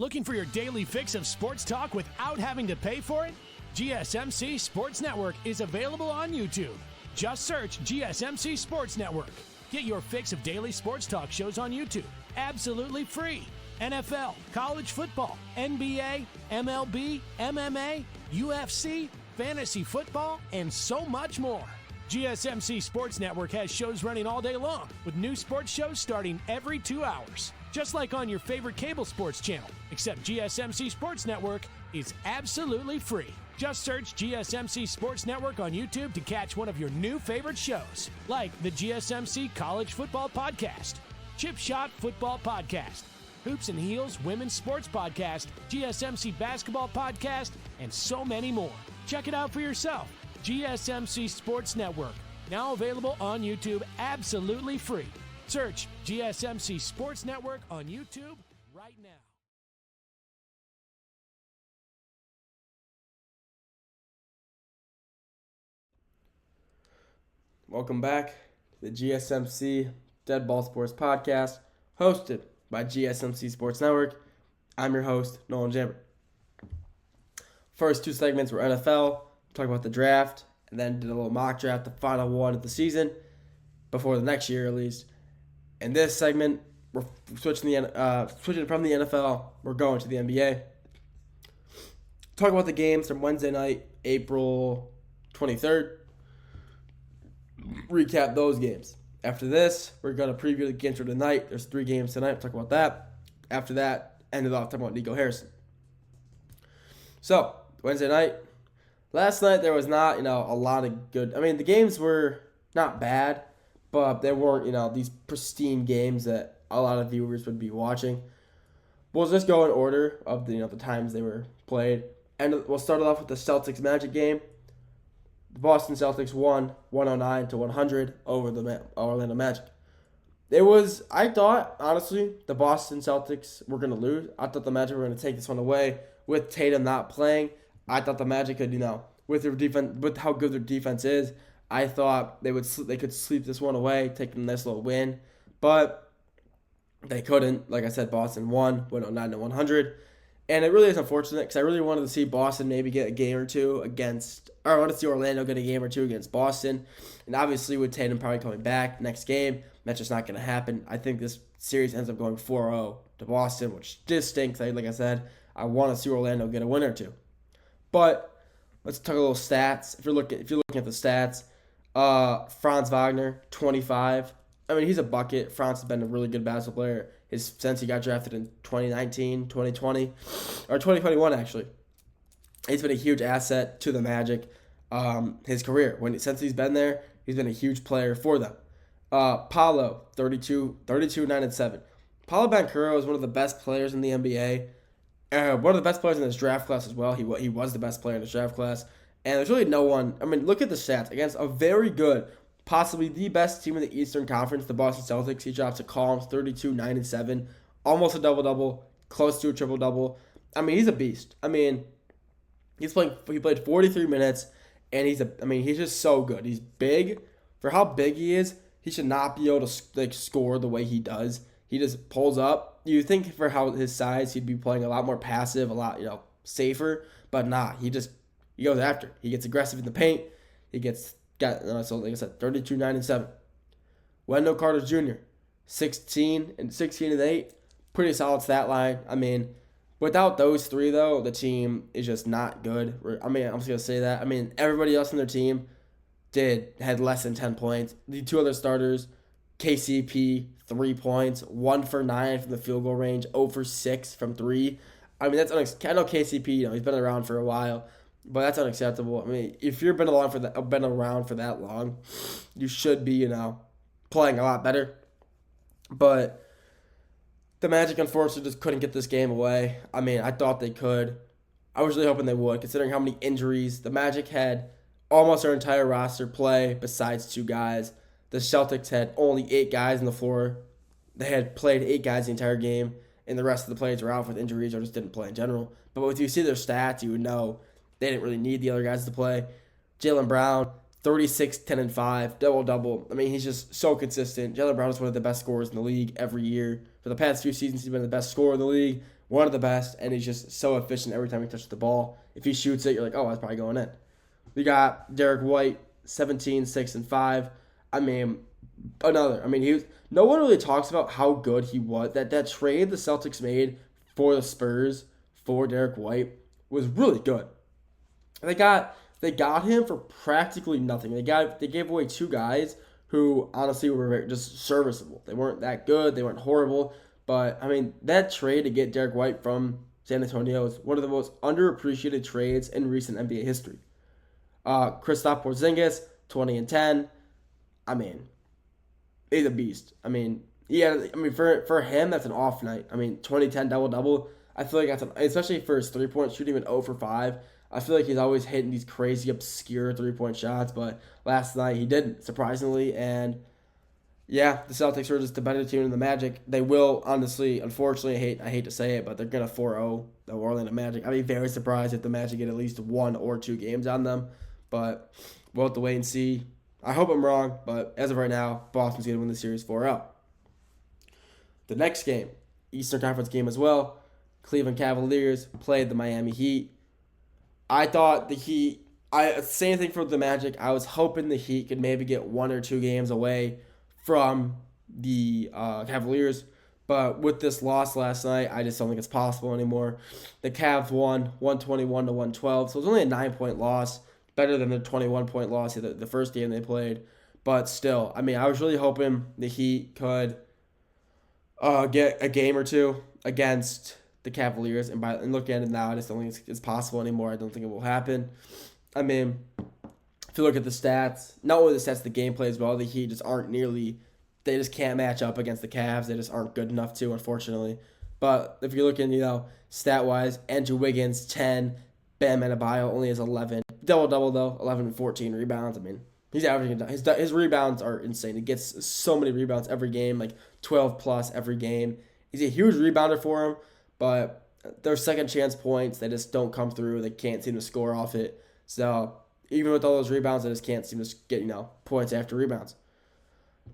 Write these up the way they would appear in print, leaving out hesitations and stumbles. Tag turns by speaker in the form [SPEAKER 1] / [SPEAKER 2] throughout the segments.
[SPEAKER 1] Looking for your daily fix of sports talk without having to pay for it? GSMC Sports Network is available on YouTube. Just search GSMC Sports Network. Get your fix of daily sports talk shows on YouTube, absolutely free. NFL, college football, NBA, MLB, MMA, UFC, fantasy football, and so much more. GSMC Sports Network has shows running all day long, with new sports shows starting every 2 hours. Just like on your favorite cable sports channel, except GSMC Sports Network is absolutely free. Just search GSMC Sports Network on YouTube to catch one of your new favorite shows, like the GSMC College Football Podcast, Chip Shot Football Podcast, Hoops and Heels Women's Sports Podcast, GSMC Basketball Podcast, and so many more. Check it out for yourself. GSMC Sports Network, now available on YouTube absolutely free. Search GSMC Sports Network on YouTube right now.
[SPEAKER 2] Welcome back to the GSMC Dead Ball Sports Podcast, hosted by GSMC Sports Network. I'm your host, Nolan Jambert. First two segments were NFL, talk about the draft, and then did a little mock draft, the final one of the season, before the next year at least. In this segment, we're switching from the NFL, we're going to the NBA. Talk about the games from Wednesday night, April 23rd. Recap those games. After this, we're going to preview the games for tonight. There's 3 games tonight. We'll talk about that. After that, ended off talking about Nico Harrison. So, Wednesday night. Last night, there was not, a lot of good. I mean, the games were not bad, but they weren't, these pristine games that a lot of viewers would be watching. We'll just go in order of the times they were played. And we'll start off with the Celtics Magic game. The Boston Celtics won 109-100 over the Orlando Magic. I thought, honestly, the Boston Celtics were going to lose. I thought the Magic were going to take this one away with Tatum not playing. I thought the Magic could, with their defense, with how good their defense is, I thought they could sleep this one away, take a nice little win, but they couldn't. Like I said, Boston won 109-100, and it really is unfortunate because I really wanted to see Boston maybe get a game or two I wanted to see Orlando get a game or two against Boston, and obviously with Tatum probably coming back next game, that's just not going to happen. I think this series ends up going 4-0 to Boston, which just stinks. Like I said, I want to see Orlando get a win or two, but let's talk a little stats. If you're looking at the stats. Franz Wagner, 25. I mean, he's a bucket. Franz has been a really good basketball player since he got drafted in 2019, 2020, or 2021, actually. He's been a huge asset to the Magic his career. Since he's been there, he's been a huge player for them. Paolo, 32, 9-7. Paolo Banchero is one of the best players in the NBA. One of the best players in this draft class as well. He was the best player in this draft class. And there's really no one. I mean, look at the stats. Against a very good, possibly the best team in the Eastern Conference, the Boston Celtics, he drops a calm 32, 9-7. Almost a double-double. Close to a triple-double. I mean, he's a beast. I mean, he played 43 minutes, and he's just so good. He's big. For how big he is, he should not be able to score the way he does. He just pulls up. You think for his size, he'd be playing a lot more passive, a lot, safer. But nah, he goes after. He gets aggressive in the paint. He like I said, 32, 9-7. Wendell Carter Jr., 16 and 8. Pretty solid stat line. I mean, without those three, though, the team is just not good. I mean, I'm just going to say that. I mean, everybody else on their team had less than 10 points. The 2 other starters, KCP, 3 points, 1 for 9 from the field goal range, 0 for 6 from 3. I mean, that's I know KCP, he's been around for a while. But that's unacceptable. I mean, if you've been around for that long, you should be, playing a lot better. But the Magic, unfortunately, just couldn't get this game away. I mean, I thought they could. I was really hoping they would, considering how many injuries. The Magic had almost their entire roster play besides 2 guys. The Celtics had only 8 guys on the floor. They had played 8 guys the entire game, and the rest of the players were out with injuries or just didn't play in general. But if you see their stats, you would know they didn't really need the other guys to play. Jaylen Brown, 36, 10, and 5, double-double. I mean, he's just so consistent. Jaylen Brown is one of the best scorers in the league every year. For the past few seasons, he's been the best scorer in the league. one of the best, and he's just so efficient every time he touches the ball. If he shoots it, you're like, oh, that's probably going in. We got Derek White, 17, 6, and 5. I mean, no one really talks about how good he was. That trade the Celtics made for the Spurs for Derek White was really good. They got him for practically nothing. They gave away two guys who honestly were just serviceable. They weren't that good. They weren't horrible. But I mean, that trade to get Derek White from San Antonio is one of the most underappreciated trades in recent NBA history. Kristaps Porzingis, 20 and 10. I mean, he's a beast. I mean, for him, that's an off night. I mean, 20-10 double-double. I feel like especially for his three-point shooting, even 0 for 5. I feel like he's always hitting these crazy, obscure three-point shots, but last night he didn't, surprisingly. And yeah, the Celtics are just the better team than the Magic. They will, honestly, unfortunately, I hate to say it, but they're going to 4-0 the Orlando Magic. I'd be very surprised if the Magic get at least 1 or 2 games on them, but we'll have to wait and see. I hope I'm wrong, but as of right now, Boston's going to win the series 4-0. The next game, Eastern Conference game as well, Cleveland Cavaliers played the Miami Heat. I thought the Heat, same thing for the Magic. I was hoping the Heat could maybe get 1 or 2 games away from the Cavaliers. But with this loss last night, I just don't think it's possible anymore. The Cavs won 121-112, so it was only a 9-point loss, better than the 21-point loss the first game they played. But still, I mean, I was really hoping the Heat could get a game or two against the Cavaliers, and looking at it now, I just don't think it's possible anymore. I don't think it will happen. I mean, if you look at the stats, not only the stats, the gameplay as well, the Heat just aren't nearly, they just can't match up against the Cavs. They just aren't good enough to, unfortunately. But if you're looking, stat-wise, Andrew Wiggins, 10, Bam Adebayo only has 11. Double-double, though, 11 and 14 rebounds. I mean, he's averaging, his rebounds are insane. He gets so many rebounds every game, like 12-plus every game. He's a huge rebounder for him. But their second chance points, they just don't come through. They can't seem to score off it. So even with all those rebounds, they just can't seem to get, points after rebounds.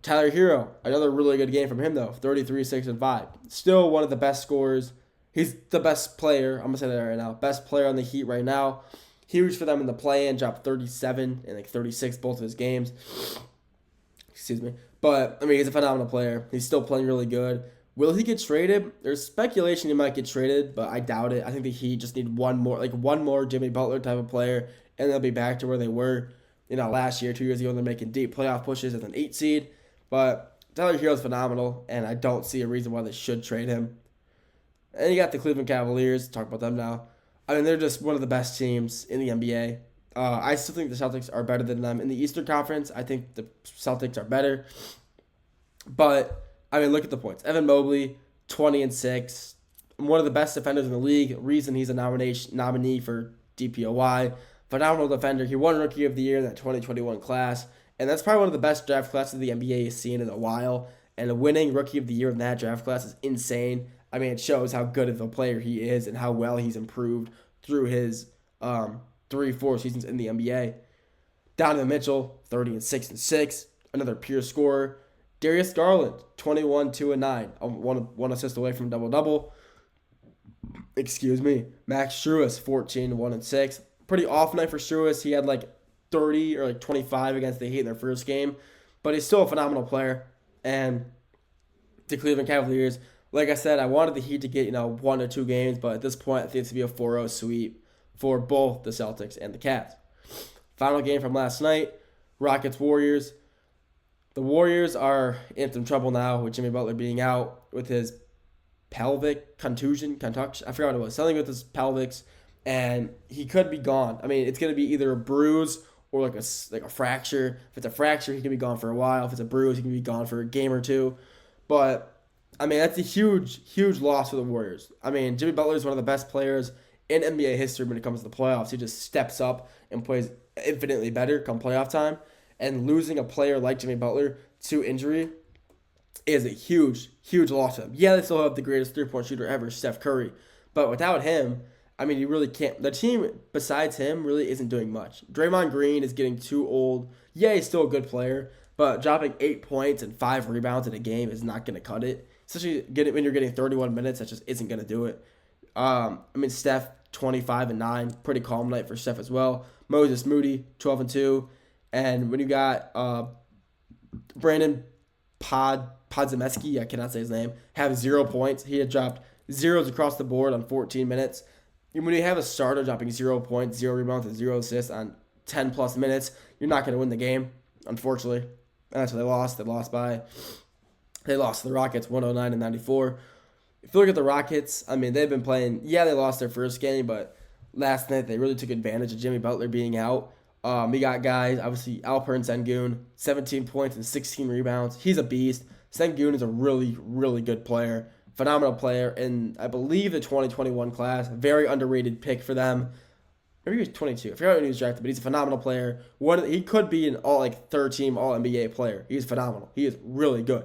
[SPEAKER 2] Tyler Hero, another really good game from him, though. 33, 6, and 5. Still one of the best scorers. He's the best player. I'm going to say that right now. Best player on the Heat right now. Huge for them in the play-in. Dropped 37 and 36 both of his games. Excuse me. But, I mean, he's a phenomenal player. He's still playing really good. Will he get traded? There's speculation he might get traded, but I doubt it. I think the Heat just need one more Jimmy Butler type of player, and they'll be back to where they were, last year, 2 years ago, when they're making deep playoff pushes as an 8 seed. But Tyler Hero's phenomenal, and I don't see a reason why they should trade him. And you got the Cleveland Cavaliers. Talk about them now. I mean, they're just one of the best teams in the NBA. I still think the Celtics are better than them. In the Eastern Conference, I think the Celtics are better. But I mean, look at the points. Evan Mobley, 20 and 6, one of the best defenders in the league. Reason he's a nominee for DPOY. Phenomenal defender. He won Rookie of the Year in that 2021 class, and that's probably one of the best draft classes the NBA has seen in a while. And winning Rookie of the Year in that draft class is insane. I mean, it shows how good of a player he is and how well he's improved through his 3-4 seasons in the NBA. Donovan Mitchell, 30 and 6 and 6, another pure scorer. Darius Garland, 21, 2, and 9. One assist away from double-double. Excuse me. Max Strus, 14, 1, and 6. Pretty off night for Strus. He had 30 or 25 against the Heat in their first game. But he's still a phenomenal player. And the Cleveland Cavaliers, like I said, I wanted the Heat to get 1 or 2 games. But at this point, I think it's going to be a 4-0 sweep for both the Celtics and the Cavs. Final game from last night, Rockets-Warriors. The Warriors are in some trouble now with Jimmy Butler being out with his pelvic contusion. I forgot what it was. Something with his pelvics, and he could be gone. I mean, it's going to be either a bruise or like a fracture. If it's a fracture, he can be gone for a while. If it's a bruise, he can be gone for a game or two. But, I mean, that's a huge, huge loss for the Warriors. I mean, Jimmy Butler is one of the best players in NBA history when it comes to the playoffs. He just steps up and plays infinitely better come playoff time. And losing a player like Jimmy Butler to injury is a huge, huge loss to them. Yeah, they still have the greatest three-point shooter ever, Steph Curry. But without him, I mean, you really can't. The team, besides him, really isn't doing much. Draymond Green is getting too old. Yeah, he's still a good player, but dropping 8 points and 5 rebounds in a game is not going to cut it. Especially when you're getting 31 minutes, that just isn't going to do it. Steph 25-9, pretty calm night for Steph as well. Moses Moody 12-2, and when you got Brandon Podziemski, I cannot say his name, have 0 points. He had dropped zeros across the board on 14 minutes. And when you have a starter dropping 0 points, 0 rebounds, and 0 assists on 10 plus minutes, you're not going to win the game, unfortunately. And that's what they lost. They lost to the Rockets 109-94. If you look at the Rockets, they've been playing, they lost their first game, but last night they really took advantage of Jimmy Butler being out. We got guys, obviously, Alperen Sengun, 17 points and 16 rebounds. He's a beast. Sengun is a really, really good player, phenomenal player, and I believe the 2021 class, very underrated pick for them. Maybe he was 22. I forgot when he was drafted, but he's a phenomenal player. He could be an third-team All-NBA player. He's phenomenal. He is really good.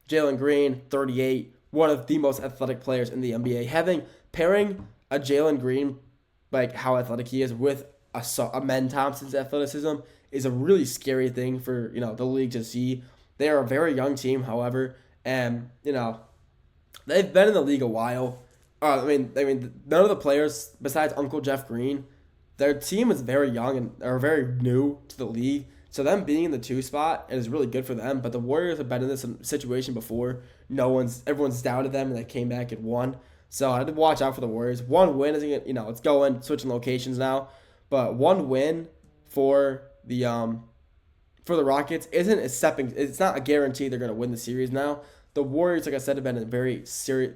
[SPEAKER 2] Jalen Green, 38, one of the most athletic players in the NBA. Pairing a Jalen Green, like how athletic he is, with a Men Thompson's athleticism is a really scary thing for the league to see. They are a very young team, however, and they've been in the league a while. None of the players besides Uncle Jeff Green, their team is very young and are very new to the league. So them being in the 2 spot is really good for them. But the Warriors have been in this situation before. Everyone's doubted them, and they came back and won. So I had to watch out for the Warriors. One win isn't, it's going switching locations now, but one win for the Rockets isn't a stepping. It's not a guarantee they're going to win the series now. The Warriors, like I said, have been in very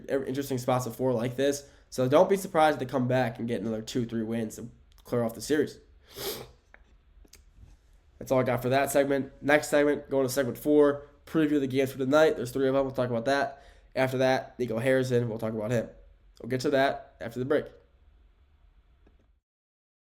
[SPEAKER 2] interesting spots before like this. So don't be surprised if they come back and get another 2-3 wins to clear off the series. That's all I got for that segment. Next segment, going to segment 4, preview the games for tonight. There's 3 of them. We'll talk about that. After that, Nico Harrison, we'll talk about him. We'll get to that after the break.